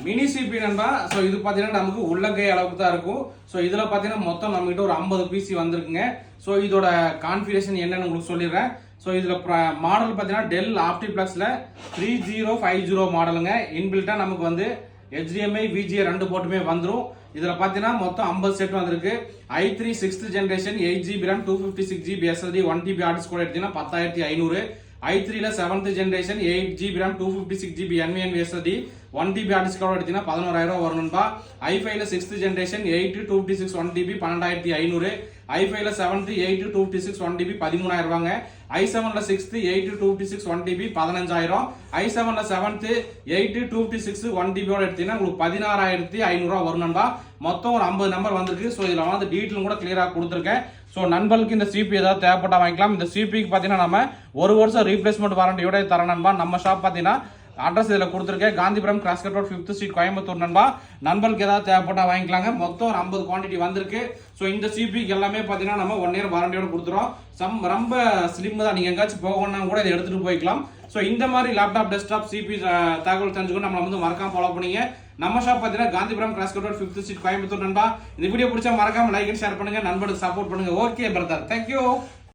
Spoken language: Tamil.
மினி சிபி நண்பா. ஸோ இது பார்த்தீங்கன்னா நமக்கு உள்ளங்கை அளவுக்கு தான் இருக்கும். ஸோ இதில் பார்த்தீங்கன்னா மொத்தம் நம்மகிட்ட ஒரு 50 பிசி வந்திருக்குங்க. ஸோ இதோட கான்ஃபிகரேஷன் என்னன்னு உங்களுக்கு சொல்லிடுறேன். ஸோ இதில் மாடல் பார்த்தீங்கன்னா டெல் ஆப்டிப்ளக்ஸில் 3050 மாடலுங்க. இன்பில்ட்டாக நமக்கு வந்து HDMI VGA 2 போட்டுமே வந்துடும். இதில் பார்த்தீங்கன்னா மொத்தம் 50 செட் வந்திருக்கு. i3 6th generation 8GB RAM 256GB SSD 1TB hard disk கூட எடுத்தீங்கன்னா 10500. i3 ல 7th generation 8GB RAM 256GB NVMe SSD 1TB hard disk எடுத்தீங்கன்னா 11000 வரும் நண்பா. i5 ல 6th ஜெனரேஷன் 8 256 1TB 12500. i5 ல 7th 8 256 1TB 13000 ரூபாங்க. i7 ல 6th 8 256 1TB 15000. i7 ல 7th 8 256 1TB ஓட எடுத்தீங்கன்னா உங்களுக்கு 16500 ரூபாய் வரும் நண்பா. மொத்தம் ஒரு 50 நம்பர் வந்திருக்கு. ஸோ இதில் வந்து டீட்டெயிலும் கூட கிளியரா கொடுத்துருக்கேன். ஸோ நண்பர்களுக்கு இந்த சிபி ஏதாவது தேவைப்பட்டா வாங்கிக்கலாம். இந்த சிபிக்கு பார்த்தீங்கன்னா நம்ம 1 வருஷம் ரீப்ளேஸ்மெண்ட் வாரண்டியோட தர நண்பா. நம்ம ஷாப் பார்த்தீங்கன்னா அட்ரஸ் இதில் கொடுத்துருக்கேன். Gandhipuram cross cut road 5th street Coimbatore நண்பா. நண்பர்களுக்கு ஏதாவது தேவைப்பட்டா வாங்கிக்கலாங்க. மொத்தம் ஒரு 50 குவான்டிட்டி வந்திருக்கு. ஸோ இந்த சிபிக்கு எல்லாமே பார்த்தீங்கன்னா நம்ம 1 இயர் வாரண்டியோட கொடுத்துறோம். ரொம்ப ஸ்லிம் தான். நீங்கள் எங்காச்சும் போகணும்னா கூட இதை எடுத்துகிட்டு போய்க்கலாம். ஸோ இந்த மாதிரி லேப்டாப் டெஸ்க்டாப் சிபி தகவல் தெரிஞ்சுக்கணும். நம்மளை வந்து மறக்காம ஃபாலோ பண்ணீங்க. நம்ம ஷாப் பார்த்தீங்கன்னா Gandhipuram cross cut road 5th street Coimbatore நண்பா. இந்த வீடியோ பிடிச்சா மறக்காம லைக் அண்ட் ஷேர் பண்ணுங்க. நண்பர்களுக்கு சப்போர்ட் பண்ணுங்க. Okay brother, thank you.